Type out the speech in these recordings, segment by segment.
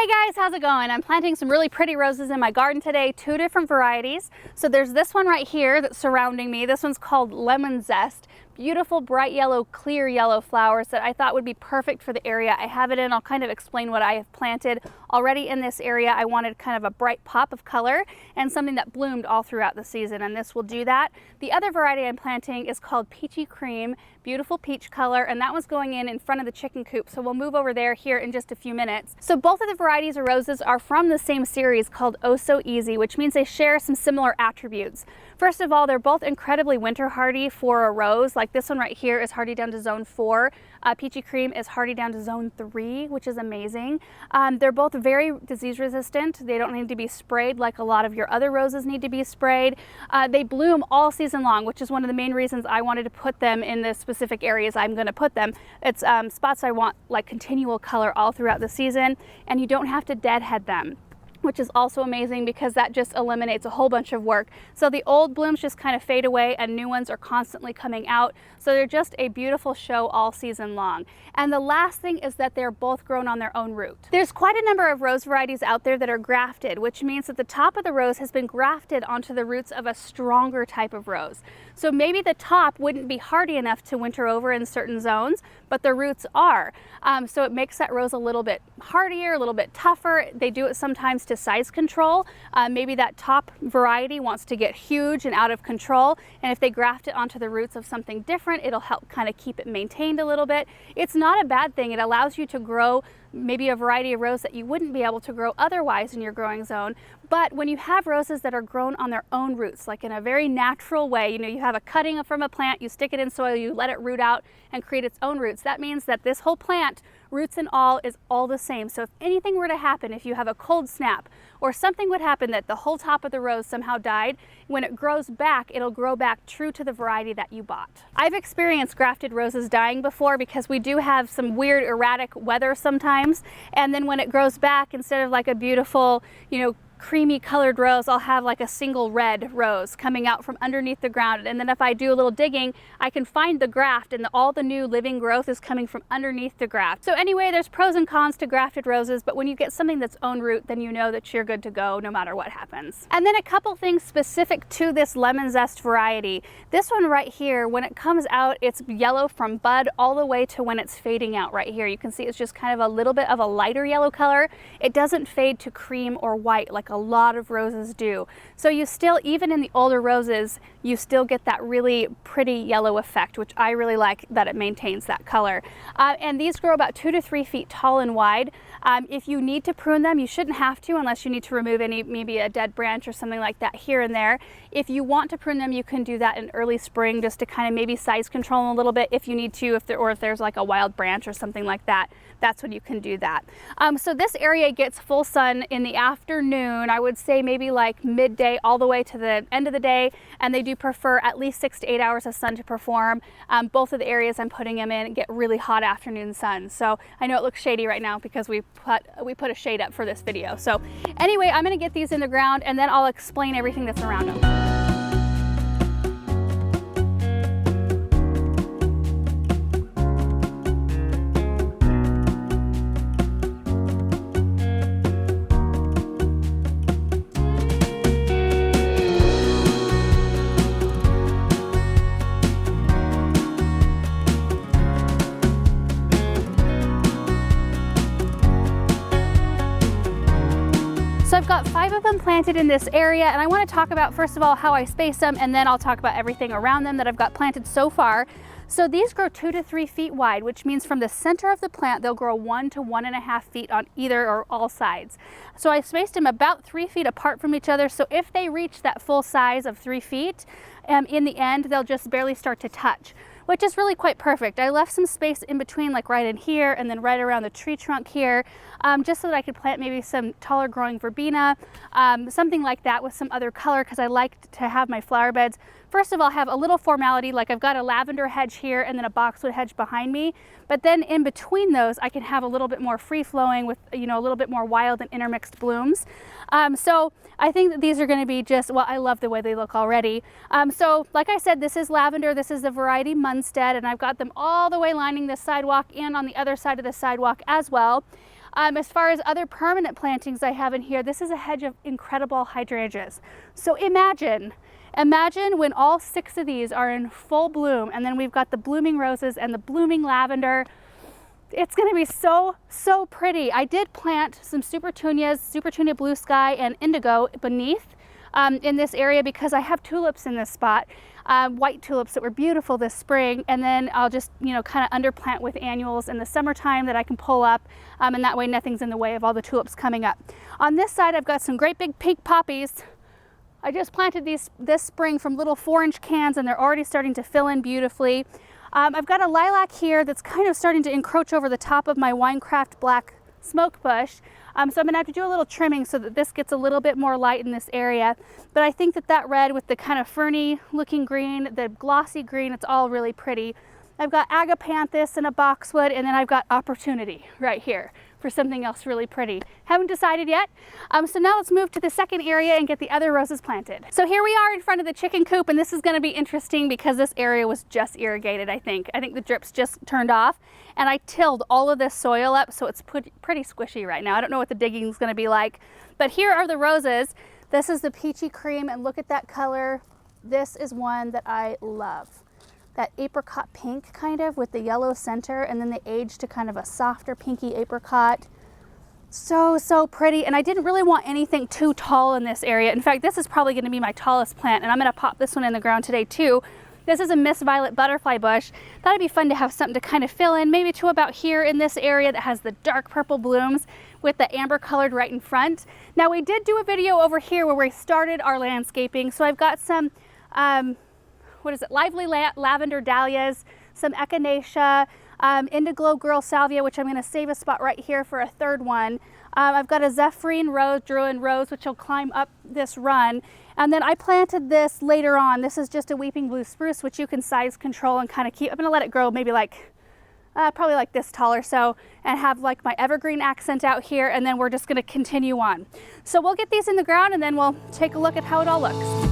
Hey guys, how's it going? I'm planting some really pretty roses in my garden today, 2 different varieties. So there's this one right here that's surrounding me. This one's called Lemon Zest. Beautiful bright yellow, clear yellow flowers that I thought would be perfect for the area I have it in. I'll kind of explain what I have planted already in this area. I wanted kind of a bright pop of color and something that bloomed all throughout the season, and this will do that. The other variety I'm planting is called Peachy Cream, beautiful peach color, and that one's going in front of the chicken coop, so we'll move over there here in just a few minutes. So both of the varieties of roses are from the same series called Oh So Easy, which means they share some similar attributes. First of all, they're both incredibly winter hardy for a rose. Like this one right here is hardy down to zone 4. Peachy Cream is hardy down to zone 3, which is amazing. They're both very disease resistant. They don't need to be sprayed like a lot of your other roses need to be sprayed. They bloom all season long, which is one of the main reasons I wanted to put them in the specific areas I'm going to put them. It's spots I want like continual color all throughout the season, and you don't have to deadhead them, which is also amazing because that just eliminates a whole bunch of work. So the old blooms just kind of fade away and new ones are constantly coming out. So they're just a beautiful show all season long. And the last thing is that they're both grown on their own root. There's quite a number of rose varieties out there that are grafted, which means that the top of the rose has been grafted onto the roots of a stronger type of rose. So maybe the top wouldn't be hardy enough to winter over in certain zones, but the roots are. So it makes that rose a little bit hardier, a little bit tougher. They do it sometimes to size control. Maybe that top variety wants to get huge and out of control, and if they graft it onto the roots of something different, it'll help kind of keep it maintained a little bit. It's not a bad thing. It allows you to grow maybe a variety of rose that you wouldn't be able to grow otherwise in your growing zone. But when you have roses that are grown on their own roots, like in a very natural way, you know, you have a cutting from a plant, you stick it in soil, you let it root out and create its own roots. That means that this whole plant, roots and all, is all the same. So if anything were to happen, if you have a cold snap or something would happen that the whole top of the rose somehow died, when it grows back, it'll grow back true to the variety that you bought. I've experienced grafted roses dying before because we do have some weird erratic weather sometimes. And then when it grows back, instead of like a beautiful, you know, creamy colored rose, I'll have like a single red rose coming out from underneath the ground. And then if I do a little digging, I can find the graft, and all the new living growth is coming from underneath the graft. So anyway, there's pros and cons to grafted roses, but when you get something that's own root, then you know that you're good to go no matter what happens. And then a couple things specific to this Lemon Zest variety. This one right here, when it comes out, it's yellow from bud all the way to when it's fading out right here. You can see it's just kind of a little bit of a lighter yellow color. It doesn't fade to cream or white like a lot of roses do. So you still, even in the older roses, you still get that really pretty yellow effect, which I really like that it maintains that color. And these grow about 2 to 3 feet tall and wide. If you need to prune them, you shouldn't have to unless you need to remove maybe a dead branch or something like that here and there. If you want to prune them, you can do that in early spring just to kind of maybe size control them a little bit if you need to, if there's like a wild branch or something like that. That's when you can do that. So this area gets full sun in the afternoon. I would say maybe like midday all the way to the end of the day, and they do prefer at least 6 to 8 hours of sun to perform. Both of the areas I'm putting them in get really hot afternoon sun. So I know it looks shady right now because we put a shade up for this video. So anyway, I'm gonna get these in the ground and then I'll explain everything that's around them. So I've got 5 of them planted in this area, and I want to talk about first of all how I space them, and then I'll talk about everything around them that I've got planted so far. So these grow 2 to 3 feet wide, which means from the center of the plant they'll grow 1 to 1.5 feet on either or all sides. So I spaced them about 3 feet apart from each other, so if they reach that full size of 3 feet, in the end they'll just barely start to touch, which is really quite perfect. I left some space in between, like right in here and then right around the tree trunk here, just so that I could plant maybe some taller growing verbena, something like that with some other color, because I like to have my flower beds, first of all, have a little formality, like I've got a lavender hedge here and then a boxwood hedge behind me, but then in between those I can have a little bit more free flowing with, you know, a little bit more wild and intermixed blooms. So I think that these are going to be just, well, I love the way they look already. So like I said, this is lavender, this is the variety Munstead, and I've got them all the way lining the sidewalk and on the other side of the sidewalk as well. As far as other permanent plantings I have in here, this is a hedge of incredible hydrangeas. So imagine when all 6 of these are in full bloom, and then we've got the blooming roses and the blooming lavender. It's going to be so, so pretty. I did plant some supertunias, supertunia blue sky and indigo beneath in this area because I have tulips in this spot, white tulips that were beautiful this spring, and then I'll just, you know, kind of underplant with annuals in the summertime that I can pull up, and that way nothing's in the way of all the tulips coming up. On this side, I've got some great big pink poppies. I just planted these this spring from little 4-inch cans, and they're already starting to fill in beautifully. I've got a lilac here that's kind of starting to encroach over the top of my Winecraft black smoke bush. So I'm going to have to do a little trimming so that this gets a little bit more light in this area. But I think that that red with the kind of ferny looking green, the glossy green, it's all really pretty. I've got agapanthus and a boxwood, and then I've got opportunity right here for something else really pretty. Haven't decided yet. So now let's move to the second area and get the other roses planted. So here we are in front of the chicken coop, and this is going to be interesting because this area was just irrigated, I think. I think the drips just turned off, and I tilled all of this soil up, so it's pretty squishy right now. I don't know what the digging is going to be like, but here are the roses. This is the Peachy Cream, and look at that color. This is one that I love. That apricot pink kind of with the yellow center, and then they age to kind of a softer pinky apricot. So, so pretty. And I didn't really want anything too tall in this area. In fact, this is probably going to be my tallest plant, and I'm going to pop this one in the ground today too. This is a Miss Violet butterfly bush. That'd be fun to have something to kind of fill in, maybe to about here in this area that has the dark purple blooms with the amber colored right in front. Now, we did do a video over here where we started our landscaping, so I've got some what is it, lively lavender dahlias, some echinacea, Indiglow Girl Salvia, which I'm going to save a spot right here for a third one. I've got a Zephyrin Rose, Druin Rose, which will climb up this run. And then I planted this later on. This is just a Weeping Blue Spruce, which you can size control and kind of keep. I'm going to let it grow maybe like, probably like this tall or so, and have like my evergreen accent out here, and then we're just going to continue on. So we'll get these in the ground, and then we'll take a look at how it all looks.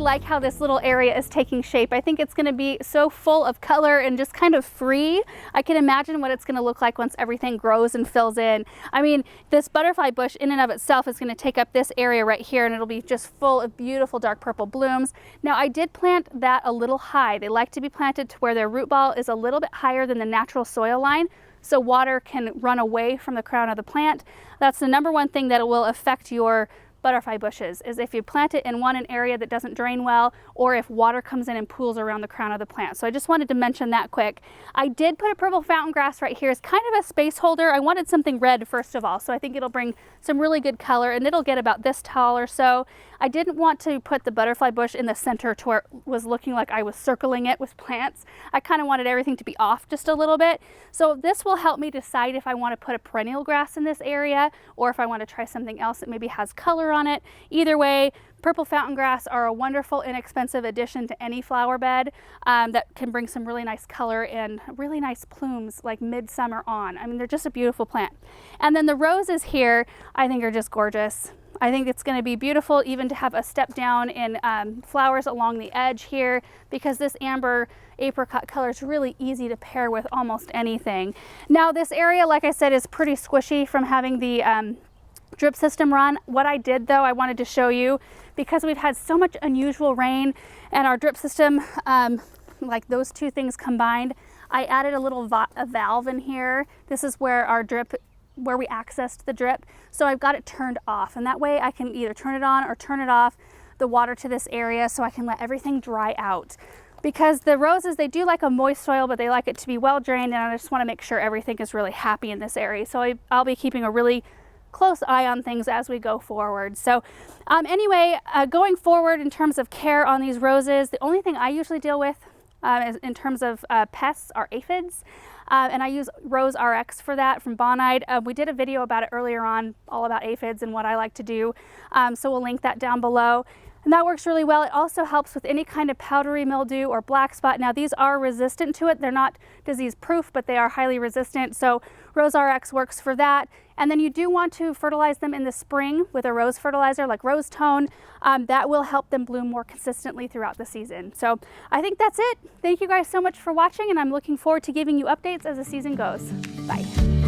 Like how this little area is taking shape. I think it's going to be so full of color and just kind of free. I can imagine what it's going to look like once everything grows and fills in. I mean, this butterfly bush in and of itself is going to take up this area right here, and it'll be just full of beautiful dark purple blooms. Now, I did plant that a little high. They like to be planted to where their root ball is a little bit higher than the natural soil line, so water can run away from the crown of the plant. That's the #1 thing that will affect your butterfly bushes, is if you plant it in an area that doesn't drain well, or if water comes in and pools around the crown of the plant. So I just wanted to mention that quick. I did put a purple fountain grass right here as kind of a space holder. I wanted something red first of all, so I think it'll bring some really good color, and it'll get about this tall or so. I didn't want to put the butterfly bush in the center to where it was looking like I was circling it with plants. I kind of wanted everything to be off just a little bit. So this will help me decide if I want to put a perennial grass in this area, or if I want to try something else that maybe has color on it. Either way, purple fountain grass are a wonderful, inexpensive addition to any flower bed that can bring some really nice color and really nice plumes like midsummer on. I mean, they're just a beautiful plant. And then the roses here, I think are just gorgeous. I think it's going to be beautiful even to have a step down in flowers along the edge here, because this amber apricot color is really easy to pair with almost anything. Now, this area, like I said, is pretty squishy from having the drip system run. What I did though, I wanted to show you, because we've had so much unusual rain and our drip system, like those two things combined, I added a little valve in here. This is where our drip, where we accessed the drip. So I've got it turned off, and that way I can either turn it on or turn it off, the water to this area, so I can let everything dry out. Because the roses, they do like a moist soil, but they like it to be well drained, and I just want to make sure everything is really happy in this area. So I'll be keeping a really close eye on things as we go forward. So anyway, going forward in terms of care on these roses, the only thing I usually deal with in terms of pests are aphids. And I use Rose RX for that from Bonide. We did a video about it earlier on, all about aphids and what I like to do. So we'll link that down below. And that works really well. It also helps with any kind of powdery mildew or black spot. Now these are resistant to it. They're not disease proof, but they are highly resistant. So Rose RX works for that. And then you do want to fertilize them in the spring with a rose fertilizer like Rose Tone. That will help them bloom more consistently throughout the season. So I think that's it. Thank you guys so much for watching, and I'm looking forward to giving you updates as the season goes. Bye.